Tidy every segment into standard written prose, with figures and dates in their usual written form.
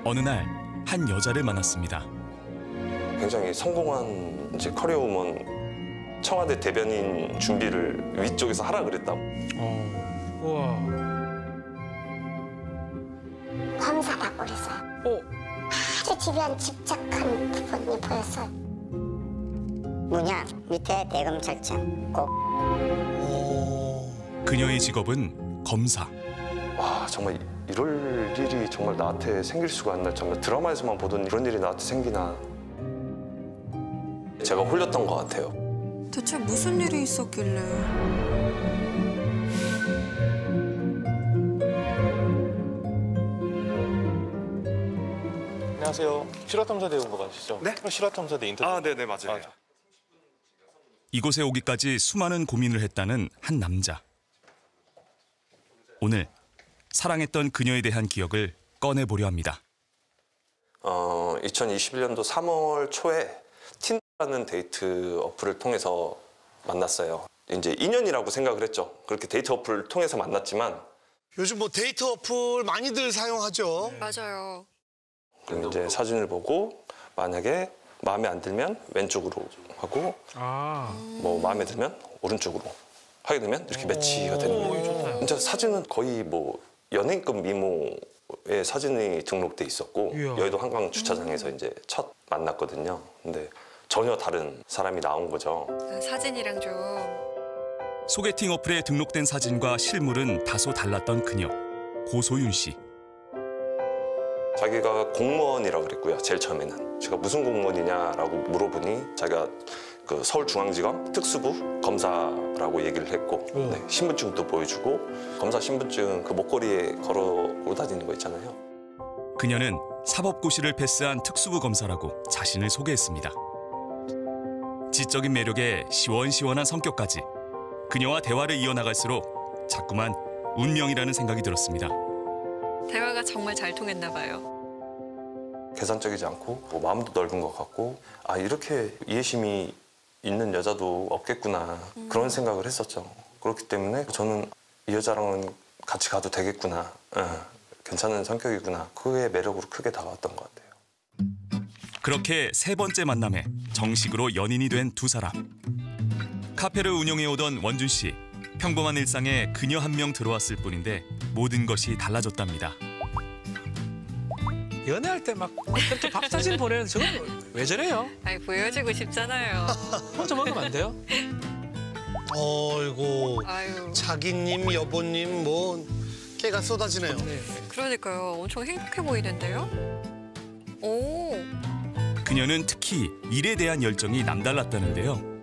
어느 날 한 여자를 만났습니다. 굉장히 성공한 이제 커리어 우먼 청와대 대변인 준비를 위쪽에서 하라 그랬다고. 우와. 검사라고 그래서요. 아주 집요한 집착한 부분이 보였어요. 문양 밑에 대검찰청 꼭. 그녀의 직업은 검사. 와, 정말 이럴 일이 정말 나한테 생길 수가 있나. 정말 드라마에서만 보던 이런 일이 나한테 생기나. 제가 홀렸던 것 같아요. 대체 무슨 일이 있었길래. 안녕하세요. 실화탐사대 온 거 맞으시죠? 네? 실화탐사대 인터뷰. 아, 네네, 맞아요. 이곳에 오기까지 수많은 고민을 했다는 한 남자. 오늘 사랑했던 그녀에 대한 기억을 꺼내보려 합니다. 2021년도 3월 초에 틴더라는 데이트 어플을 통해서 만났어요. 이제 인연이라고 생각을 했죠. 그렇게 데이트 어플을 통해서 만났지만 요즘 뭐 데이트 어플 많이들 사용하죠. 맞아요. 이제 사진을 보고 만약에 마음에 안 들면 왼쪽으로 하고 뭐 마음에 들면 오른쪽으로 하게 되면 이렇게 매치가 되는 거예요. 진짜 사진은 거의 뭐 연예인급 미모의 사진이 등록돼 있었고 여의도 한강 주차장에서 이제 첫 만났거든요. 근데 전혀 다른 사람이 나온 거죠. 사진이랑 좀. 소개팅 어플에 등록된 사진과 실물은 다소 달랐던 그녀, 고소윤 씨. 자기가 공무원이라고 그랬고요. 제일 처음에는. 제가 무슨 공무원이냐라고 물어보니 자기가 그 서울중앙지검 특수부 검사라고 얘기를 했고 네, 신분증도 보여주고 검사 신분증 그 목걸이에 걸어 다니는 거 있잖아요. 그녀는 사법고시를 패스한 특수부 검사라고 자신을 소개했습니다. 지적인 매력에 시원시원한 성격까지 그녀와 대화를 이어나갈수록 자꾸만 운명이라는 생각이 들었습니다. 대화가 정말 잘 통했나 봐요. 계산적이지 않고 뭐 마음도 넓은 것 같고 아 이렇게 이해심이 있는 여자도 없겠구나 그런 생각을 했었죠. 그렇기 때문에 저는 이 여자랑은 같이 가도 되겠구나. 괜찮은 성격이구나. 그의 매력으로 크게 다가왔던 것 같아요. 그렇게 세 번째 만남에 정식으로 연인이 된 두 사람. 카페를 운영해오던 원준 씨. 평범한 일상에 그녀 한 명 들어왔을 뿐인데 모든 것이 달라졌답니다. 연애할 때 막 또 밥 사진 보내는 저건 왜 저래요? 아니 보여주고 싶잖아요. 혼자 먹으면 안 돼요? 어이구. 아유. 자기님, 여보님 뭐 깨가 쏟아지네요. 그러니까요. 엄청 행복해 보이는데요? 오. 그녀는 특히 일에 대한 열정이 남달랐다는데요.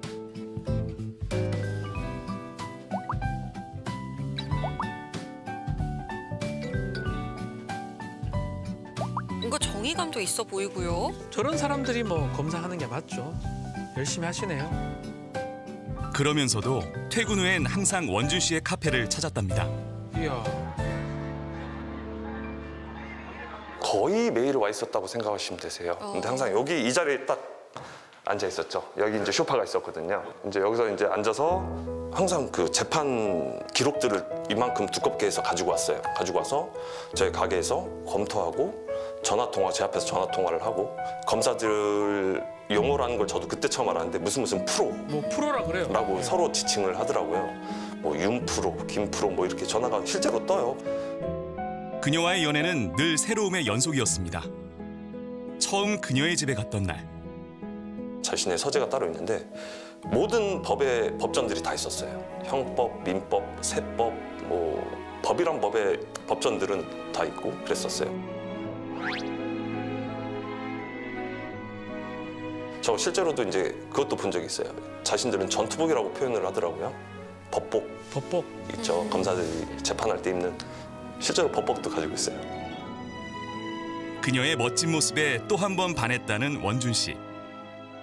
뭔가 정의감도 있어 보이고요. 저런 사람들이 뭐 검사하는 게 맞죠. 열심히 하시네요. 그러면서도 퇴근 후엔 항상 원준 씨의 카페를 찾았답니다. 이야. 거의 매일 와 있었다고 생각하시면 되세요. 근데 항상 여기 이 자리에 딱 앉아 있었죠. 여기 이제 소파가 있었거든요. 이제 여기서 이제 앉아서 항상 그 재판 기록들을 이만큼 두껍게 해서 가지고 왔어요. 가지고 와서 저희 가게에서 검토하고 전화 통화, 제 앞에서 전화 통화를 하고 검사들 용어라는 걸 저도 그때 처음 알았는데 무슨 프로. 뭐 프로라 그래요. 라고 서로 지칭을 하더라고요. 뭐 윤 프로, 김 프로 뭐 이렇게 전화가 실제로 떠요. 그녀와의 연애는 늘 새로움의 연속이었습니다. 처음 그녀의 집에 갔던 날. 자신의 서재가 따로 있는데 모든 법의 법전들이 다 있었어요. 형법, 민법, 세법, 뭐 법이란 법의 법전들은 다 있고 그랬었어요. 저 실제로도 이제 그것도 본 적이 있어요. 자신들은 전투복이라고 표현을 하더라고요. 법복. 법복. 있죠. 검사들이 재판할 때 입는 실제로 법복도 가지고 있어요. 그녀의 멋진 모습에 또 한 번 반했다는 원준 씨.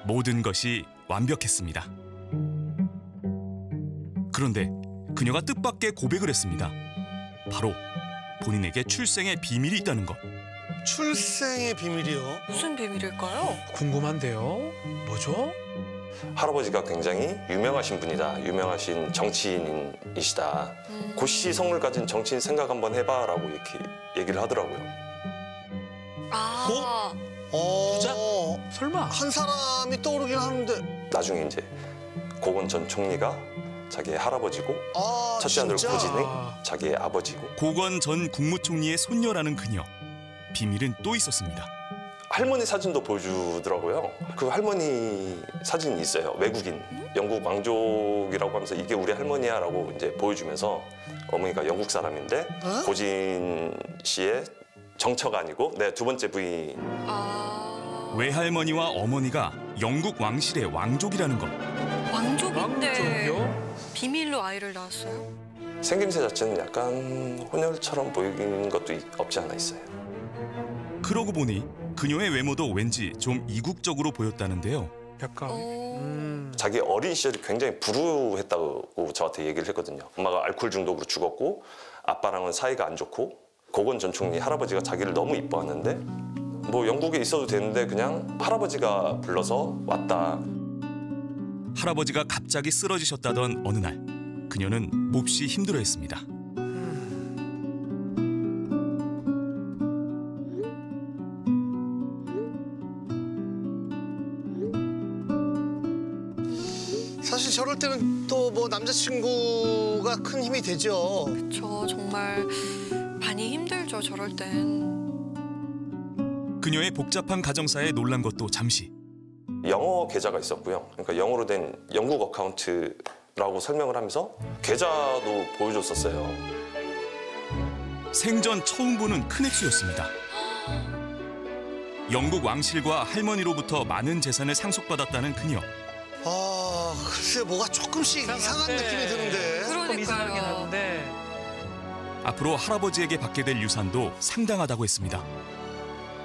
모든 것이 완벽했습니다. 그런데 그녀가 뜻밖의 고백을 했습니다. 바로 본인에게 출생의 비밀이 있다는 것. 출생의 비밀이요? 무슨 비밀일까요? 궁금한데요. 뭐죠? 할아버지가 굉장히 유명하신 분이다. 유명하신 정치인이시다. 고씨 성을 가진 정치인 생각 한번 해봐라고 이렇게 얘기를 하더라고요. 아, 부자? 설마? 한 사람이 떠오르긴 하는데. 나중에 이제 고건 전 총리가 자기의 할아버지고 아, 첫째 아들 진짜? 고진이 자기의 아버지고 고건 전 국무총리의 손녀라는 그녀. 비밀은 또 있었습니다. 할머니 사진도 보여주더라고요. 그 할머니 사진이 있어요. 외국인, 영국 왕족이라고 하면서 이게 우리 할머니야라고 이제 보여주면서 어머니가 영국 사람인데 어? 고진 씨의 정처가 아니고 내 두 번째 부인. 아, 외할머니와 어머니가 영국 왕실의 왕족이라는 것. 왕족인데 왕족이요? 비밀로 아이를 낳았어요? 생김새 자체는 약간 혼혈처럼 보이는 것도 없지 않아 있어요. 그러고 보니 그녀의 외모도 왠지 좀 이국적으로 보였다는데요. 약간. 어, 자기 어린 시절이 굉장히 불우했다고 저한테 얘기를 했거든요. 엄마가 알코올 중독으로 죽었고 아빠랑은 사이가 안 좋고 고건 전 총리 할아버지가 자기를 너무 이뻐하는데 뭐 영국에 있어도 되는데 그냥 할아버지가 불러서 왔다. 할아버지가 갑자기 쓰러지셨다던 어느 날 그녀는 몹시 힘들어했습니다. 사실 저럴 때는 또 뭐 남자친구가 큰 힘이 되죠. 저 정말 많이 힘들죠, 저럴 땐. 그녀의 복잡한 가정사에 놀란 것도 잠시. 영어 계좌가 있었고요. 그러니까 영어로 된 영국 어카운트라고 설명을 하면서 계좌도 보여줬었어요. 생전 처음 보는 큰 액수였습니다. 영국 왕실과 할머니로부터 많은 재산을 상속받았다는 그녀. 아, 글쎄 뭐가 조금씩 이상한 느낌이 드는데. 조금 이상하긴 그러니까요. 한데. 앞으로 할아버지에게 받게 될 유산도 상당하다고 했습니다.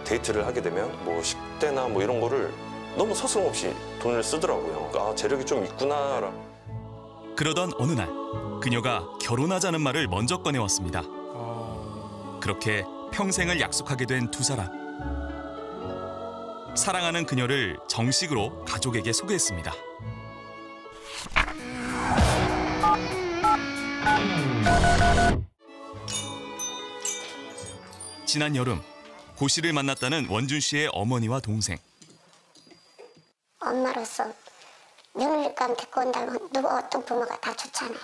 데이트를 하게 되면 뭐 10대나 뭐 이런 거를 너무 서슴없이 돈을 쓰더라고요. 아, 재력이 좀 있구나. 그러던 어느 날 그녀가 결혼하자는 말을 먼저 꺼내왔습니다. 그렇게 평생을 약속하게 된 두 사람. 사랑하는 그녀를 정식으로 가족에게 소개했습니다. 지난 여름 고 씨를 만났다는 원준 씨의 어머니와 동생. 엄마로서 며느리감 데리고 온다면 누구 어떤 부모가 다 좋잖아요.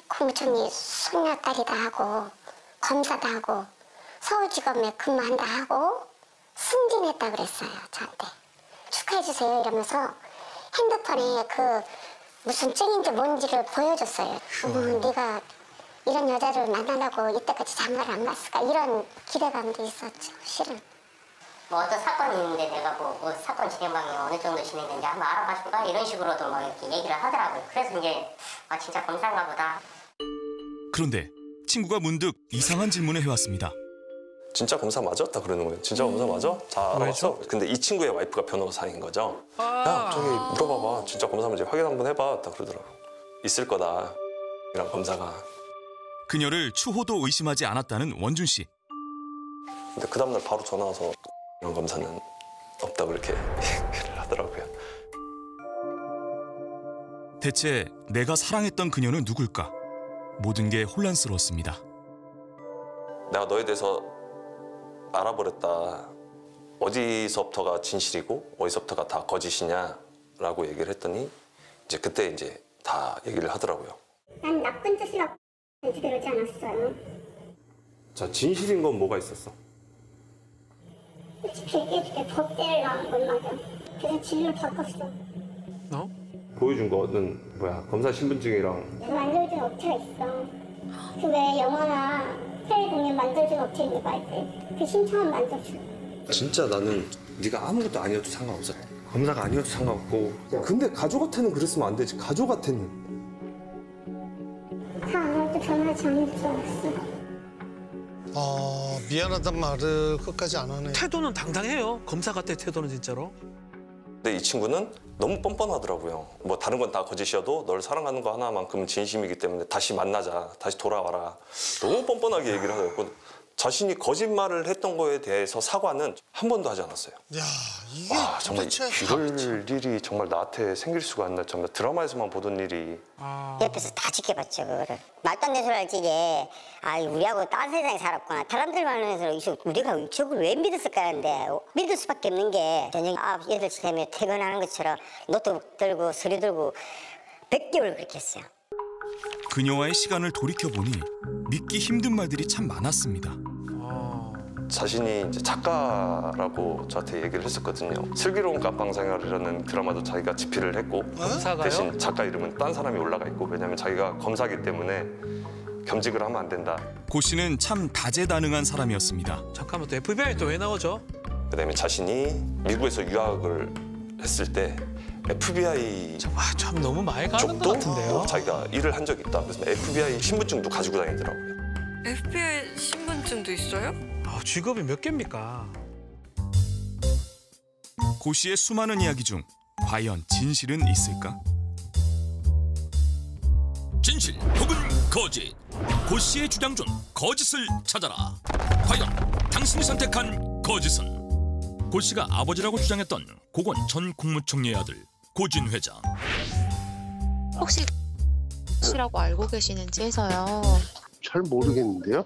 국무총리 손녀딸이다 하고 검사다 하고 서울지검에 근무한다 하고 승진했다 그랬어요, 저한테. 축하해주세요 이러면서 핸드폰에 그 무슨 증인지 뭔지를 보여줬어요. 네가 이런 여자를 만나려고 이때까지 장가를 안 갔을까 이런 기대감도 있었죠, 실은. 뭐 어떤 사건이 있는데 내가 뭐 사건 진행방이 어느 정도 진행되는지 한번 알아봐 줄까? 이런 식으로도 뭐 이렇게 얘기를 하더라고요. 그래서 이제 아 진짜 검사인가 보다. 그런데 친구가 문득 이상한 질문을 해왔습니다. 진짜 검사 맞았다 그러는 거예요. 진짜 검사 맞아? 다 알아봤어? 근데 이 친구의 와이프가 변호사인 거죠. 야, 저기 물어봐봐. 진짜 검사면 이제 확인 한번 해봐. 딱 그러더라고. 있을 거다. 이런 검사가. 그녀를 추호도 의심하지 않았다는 원준 씨. 근데 그 다음날 바로 전화 와서 이런 검사는 없다 그렇게 얘기를 하더라고요. 대체 내가 사랑했던 그녀는 누굴까? 모든 게 혼란스러웠습니다. 내가 너에 대해서 알아버렸다. 어디서부터가 진실이고 어디서부터가 다 거짓이냐라고 얘기를 했더니 이제 그때 이제 다 얘기를 하더라고요. 난 나쁜 뜻을 하고 그러지 않았어요. 자, 진실인 건 뭐가 있었어? 솔직히 얘기해줄게. 법대를 나온 건 맞아. 그래서 진로 바꿨어. 보여준 거는 뭐야? 검사 신분증이랑. 만들어준 업체가 있어. 그 왜 영화나 해외 공연 만들어준 업체 있는 거 알지? 그 신청한 만들어줘. 진짜 나는 네가 아무것도 아니어도 상관없어. 검사가 아니어도 상관없고. 근데 가족한테는 그랬으면 안 되지. 가족한테는. 다 안 할 때 변하지 않을 줄 알았어. 아, 미안하단 말을 끝까지 안 하네. 태도는 당당해요. 검사 같아, 태도는 진짜로. 근데 이 친구는 너무 뻔뻔하더라고요. 뭐 다른 건 다 거짓이어도 널 사랑하는 거 하나만큼은 진심이기 때문에 다시 만나자, 다시 돌아와라. 너무 뻔뻔하게 얘기를 하더라고요. 자신이 거짓말을 했던 거에 대해서 사과는 한 번도 하지 않았어요. 야, 이게 정말 도대체 이럴 일이 정말 나한테 생길 수가 있나. 정말 드라마에서만 보던 일이. 옆에서 다 지켜봤죠, 그거를. 말도 안 되는 소리 할지 이게, 우리하고 딴 세상에 살았구나. 사람들 말하면서 우리가 저걸 왜 믿었을까 하는데, 믿을 수밖에 없는 게, 저녁 8시 되면 퇴근하는 것처럼 노트북 들고 서류 들고 100개월 그렇게 했어요. 그녀와의 시간을 돌이켜보니 믿기 힘든 말들이 참 많았습니다. 자신이 이제 작가라고 저한테 얘기를 했었거든요. 슬기로운 감방 생활이라는 드라마도 자기가 집필을 했고 검사가요? 대신 작가 이름은 딴 사람이 올라가 있고 왜냐하면 자기가 검사기 때문에 겸직을 하면 안 된다. 고 씨는 참 다재다능한 사람이었습니다. 잠깐만, 또 FBI 또 왜 나오죠? 그다음에 자신이 미국에서 유학을 했을 때 FBI 참 너무 많이 가는 것 쪽도 같은데요. 자기가 일을 한 적이 있다. 그래서 FBI 신분증도 가지고 다니더라고요. FBI 신분증도 있어요? 직업이 몇 개입니까? 고 씨의 수많은 이야기 중 과연 진실은 있을까? 진실 혹은 거짓. 고 씨의 주장 중 거짓을 찾아라. 과연 당신이 선택한 거짓은? 고 씨가 아버지라고 주장했던 고건 전 국무총리의 아들 고진 회장. 혹시 씨라고 알고 계시는지 해서요. 잘 모르겠는데요.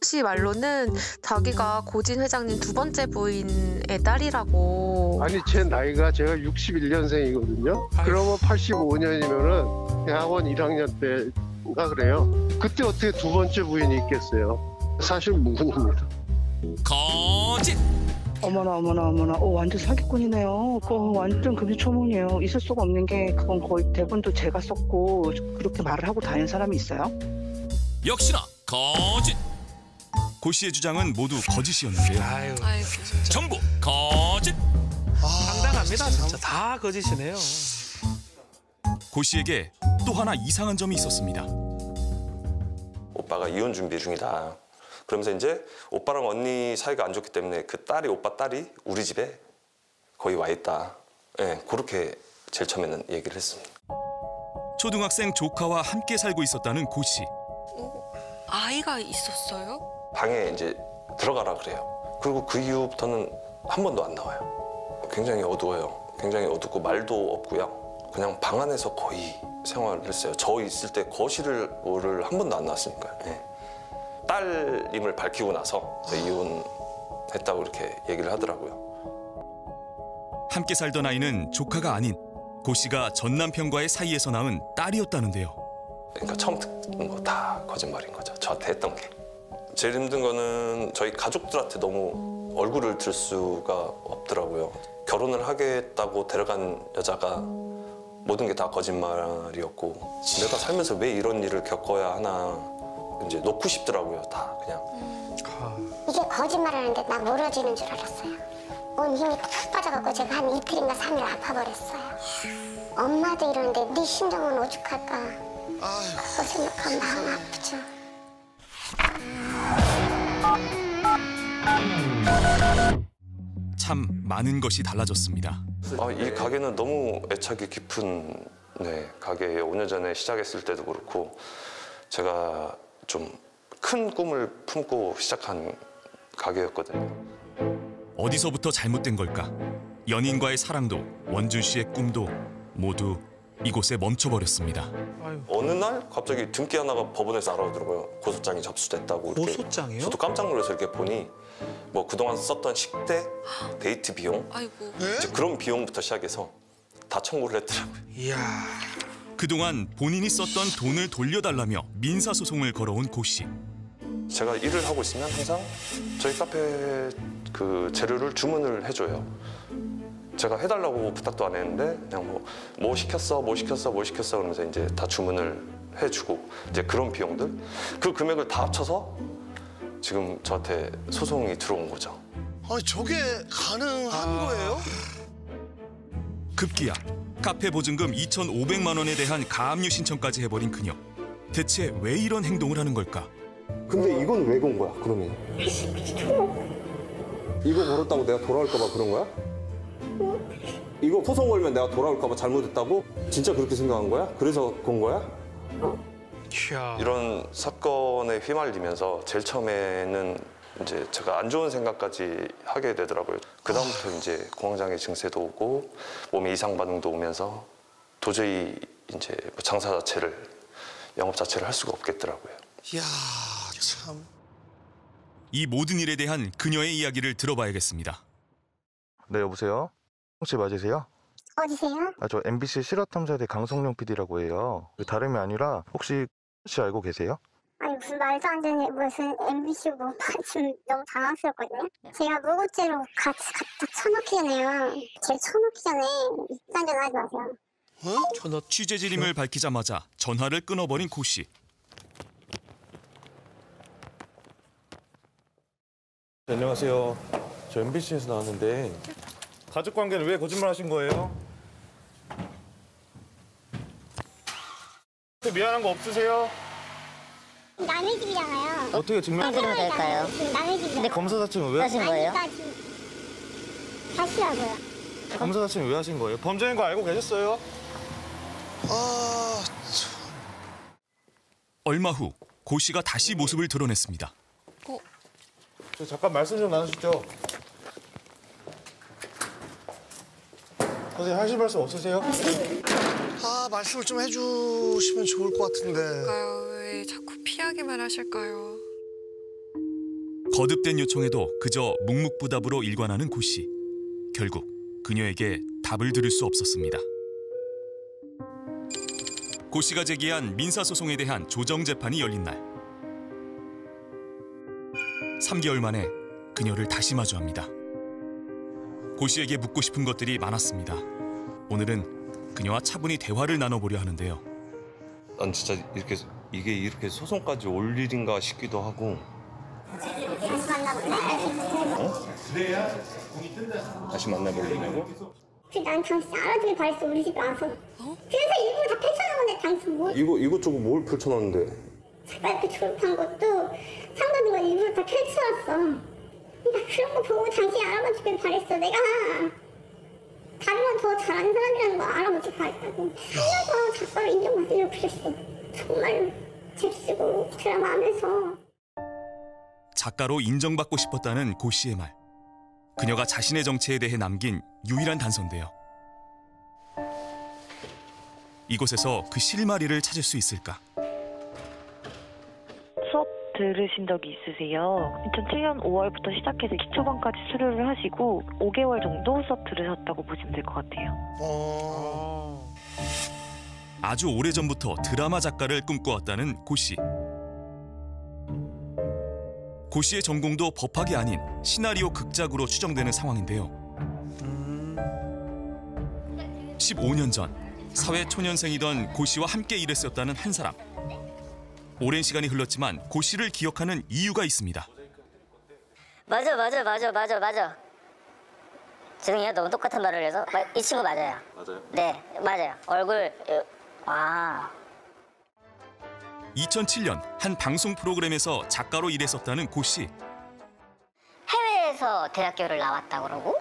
씨 말로는 자기가 고진 회장님 두 번째 부인의 딸이라고. 아니 제 나이가 제가 61년생이거든요. 그러면 85년이면은 대학원 1학년 때가 그래요. 그때 어떻게 두 번째 부인이 있겠어요. 사실 무근입니다. 거짓. 어머나 완전 사기꾼이네요. 그거 완전 금시초문이에요. 있을 수가 없는 게 그건 거의 대본도 제가 썼고 그렇게 말을 하고 다니는 사람이 있어요? 역시나 거짓. 고 씨의 주장은 모두 거짓이었는데요. 아이고. 전부 거짓. 황당합니다, 진짜. 다 거짓이네요. 고 씨에게 또 하나 이상한 점이 있었습니다. 오빠가 이혼 준비 중이다. 그러면서 이제 오빠랑 언니 사이가 안 좋기 때문에 그 딸이 오빠 딸이 우리 집에 거의 와 있다. 네, 그렇게 제일 처음에는 얘기를 했습니다. 초등학생 조카와 함께 살고 있었다는 고 씨. 아이가 있었어요? 방에 이제 들어가라 그래요. 그리고 그 이후부터는 한 번도 안 나와요. 굉장히 어두워요. 굉장히 어둡고 말도 없고요. 그냥 방 안에서 거의 생활을 했어요. 저 있을 때 거실을 한 번도 안 나왔으니까요. 네. 딸임을 밝히고 나서 이혼했다고 이렇게 얘기를 하더라고요. 함께 살던 아이는 조카가 아닌 고 씨가 전 남편과의 사이에서 낳은 딸이었다는데요. 그러니까 처음 듣는 거 다 거짓말인 거죠. 저한테 했던 게. 제일 힘든 거는 저희 가족들한테 너무 얼굴을 들 수가 없더라고요. 결혼을 하겠다고 데려간 여자가 모든 게 다 거짓말이었고 내가 살면서 왜 이런 일을 겪어야 하나 이제 놓고 싶더라고요. 다 그냥. 이게 거짓말하는데 나 멀어지는 줄 알았어요. 온 힘이 푹 빠져갖고 제가 한 이틀인가 3일 아파버렸어요. 엄마도 이러는데 네 심정은 오죽할까. 그거 생각하면 마음 아프죠. 참 많은 것이 달라졌습니다. 이 가게는 너무 애착이 깊은 가게예요. 5년 전에 시작했을 때도 그렇고 제가 좀 큰 꿈을 품고 시작한 가게였거든요. 어디서부터 잘못된 걸까? 연인과의 사랑도 원준 씨의 꿈도 모두 이곳에 멈춰버렸습니다. 어느 날 갑자기 등기 하나가 법원에서 알아오더라고요. 고소장이 접수됐다고. 고소장이요? 저도 깜짝 놀라서 이렇게 보니 뭐 그동안 썼던 식대, 데이트 비용 이제 그런 비용부터 시작해서 다 청구를 했더라고요. 이야. 그동안 본인이 썼던 돈을 돌려달라며 민사소송을 걸어온 고 씨. 제가 일을 하고 있으면 항상 저희 카페 그 재료를 주문을 해줘요. 제가 해달라고 부탁도 안 했는데 그냥 뭐 시켰어 그러면서 이제 다 주문을 해주고 이제 그런 비용들 그 금액을 다 합쳐서 지금 저한테 소송이 들어온 거죠. 아니 저게 가능한 거예요? 급기야 카페 보증금 2,500만 원에 대한 가압류 신청까지 해버린 그녀. 대체 왜 이런 행동을 하는 걸까? 근데 이건 왜 건 거야, 그러면? 이거 걸었다고 내가 돌아올까 봐 그런 거야? 이거 소송 걸면 내가 돌아올까 봐 잘못했다고? 진짜 그렇게 생각한 거야? 그래서 건 거야? 이런 사건에 휘말리면서 제일 처음에는 이제 제가 안 좋은 생각까지 하게 되더라고요. 그다음부터 이제 공황장애 증세도 오고 몸에 이상 반응도 오면서 도저히 이제 장사 자체를 영업 자체를 할 수가 없겠더라고요. 이야 참. 이 모든 일에 대한 그녀의 이야기를 들어봐야겠습니다. 네, 여보세요? 혹시 맞으세요? 어디세요? 저 MBC 실화탐사대 강성룡 PD라고 해요. 다름이 아니라 혹시 알고 계세요? 아니 무슨 말도 안 되는 무슨 MBC고 지금 너무 당황스럽거든요. 제가 무고죄로 같이 갖다 쳐놓기 전에요. 제가 쳐놓기 전에 이딴 전화 하지 마세요. 취재진임을 밝히자마자 전화를 끊어버린 고 씨. 안녕하세요. 저 MBC에서 나왔는데 가족 관계는 왜 거짓말하신 거예요? 미안한 거 없으세요? 남의 집이잖아요. 어떻게 증명하시면 될까요? 남의 집이잖아요. 근데 검사 자체는 왜 하신 거예요? 하시라고요. 검사 자체는 왜 하신 거예요? 범죄인 거 알고 계셨어요? 얼마 후 고 씨가 다시 모습을 드러냈습니다. 저 잠깐 말씀 좀 나누시죠. 선생님 하실 말씀 없으세요? 말씀을 좀 해주시면 좋을 것 같은데. 왜 자꾸 피하기만 하실까요? 거듭된 요청에도 그저 묵묵부답으로 일관하는 고 씨. 결국 그녀에게 답을 들을 수 없었습니다. 고 씨가 제기한 민사소송에 대한 조정재판이 열린 날. 3개월 만에 그녀를 다시 마주합니다. 고 씨에게 묻고 싶은 것들이 많았습니다. 오늘은 그녀와 차분히 대화를 나눠보려 하는데요. 난 진짜 이게 이렇게 소송까지 올 일인가 싶기도 하고. 다시 만나볼래? 다시 만나보려고? 난 당신 알아주길 바랬어, 우리 집 와서. 그래서 일부러 다 펼쳐놓은데 당신 뭐? 이것저것 뭘 펼쳐놨는데? 작가학교 졸업한 것도 상담인 거 일부러 다 펼쳐놨어. 나 그런 거 보고 당신 알아봐주길 바랬어. 내가 다른 건 더 잘하는 사람이라는 거 알아보길 바랬다고. 살려서 작가로 인정받으려고 그랬어. 정말로 잽쓰고 드라마 하면서. 작가로 인정받고 싶었다는 고 씨의 말. 그녀가 자신의 정체에 대해 남긴 유일한 단서인데요. 이곳에서 그 실마리를 찾을 수 있을까? 수업 들으신 적이 있으세요? 2007년 5월부터 시작해서 기초반까지 수료를 하시고 5개월 정도 수업 들으셨다고 보시면 될 것 같아요. 아주 오래전부터 드라마 작가를 꿈꿔왔다는 고 씨. 고 씨의 전공도 법학이 아닌 시나리오 극작으로 추정되는 상황인데요. 15년 전 사회초년생이던 고 씨와 함께 일했었다는 한 사람. 오랜 시간이 흘렀지만 고 씨를 기억하는 이유가 있습니다. 맞아. 죄송해요. 너무 똑같은 말을 해서. 이 친구 맞아요. 맞아요? 네, 맞아요. 얼굴... 2007년 한 방송 프로그램에서 작가로 일했었다는 고 씨. 해외에서 대학교를 나왔다 그러고.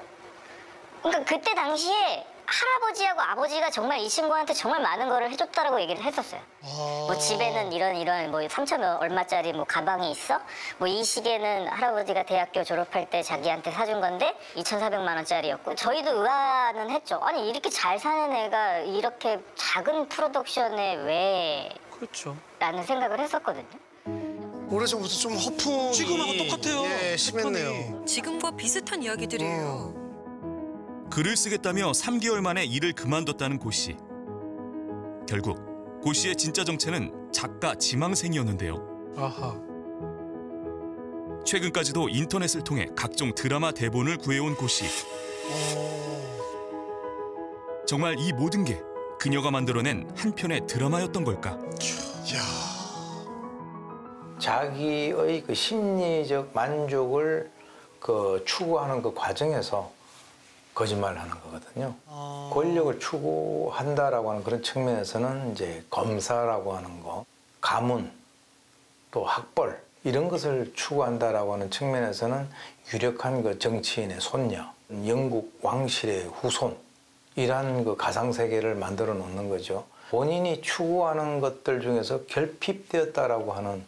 그러니까 그때 당시에 할아버지하고 아버지가 정말 이 친구한테 정말 많은 거를 해줬다라고 얘기를 했었어요. 뭐 집에는 이런 뭐 3천 얼마짜리 뭐 가방이 있어? 뭐 이 시계는 할아버지가 대학교 졸업할 때 자기한테 사준 건데 2,400만 원짜리였고. 저희도 의아는 했죠. 아니 이렇게 잘 사는 애가 이렇게 작은 프로덕션에 왜? 그렇죠. 라는 생각을 했었거든요. 오래전부터 좀 허풍이 지금하고 똑같아요. 심했네요. 지금과 비슷한 이야기들이에요. 글을 쓰겠다며 3개월 만에 일을 그만뒀다는 고 씨. 결국 고 씨의 진짜 정체는 작가 지망생이었는데요. 아하. 최근까지도 인터넷을 통해 각종 드라마 대본을 구해온 고 씨. 정말 이 모든 게 그녀가 만들어낸 한 편의 드라마였던 걸까? 자기의 그 심리적 만족을 추구하는 그 과정에서 거짓말을 하는 거거든요. 권력을 추구한다라고 하는 그런 측면에서는 이제 검사라고 하는 거, 가문, 또 학벌 이런 것을 추구한다라고 하는 측면에서는 유력한 그 정치인의 손녀, 영국 왕실의 후손 이란 그 가상 세계를 만들어 놓는 거죠. 본인이 추구하는 것들 중에서 결핍되었다라고 하는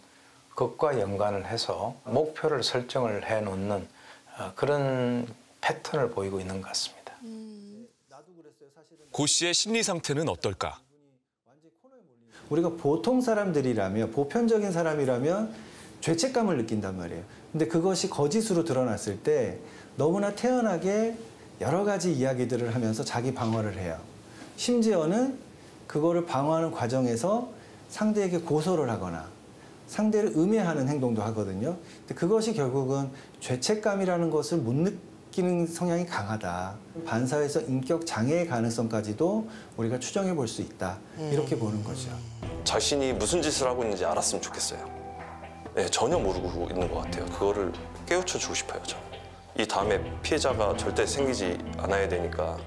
것과 연관을 해서 목표를 설정을 해놓는 그런 패턴을 보이고 있는 것 같습니다. 고 씨의 심리 상태는 어떨까? 우리가 보통 사람들이라면, 보편적인 사람이라면 죄책감을 느낀단 말이에요. 근데 그것이 거짓으로 드러났을 때 너무나 태연하게 여러 가지 이야기들을 하면서 자기 방어를 해요. 심지어는 그거를 방어하는 과정에서 상대에게 고소를 하거나 상대를 음해하는 행동도 하거든요. 근데 그것이 결국은 죄책감이라는 것을 못 느끼는 성향이 강하다. 반사회에서 인격 장애의 가능성까지도 우리가 추정해 볼 수 있다. 이렇게 보는 거죠. 자신이 무슨 짓을 하고 있는지 알았으면 좋겠어요. 네, 전혀 모르고 있는 것 같아요. 그거를 깨우쳐 주고 싶어요, 저는. 이 다음에 피해자가 절대 생기지 않아야 되니까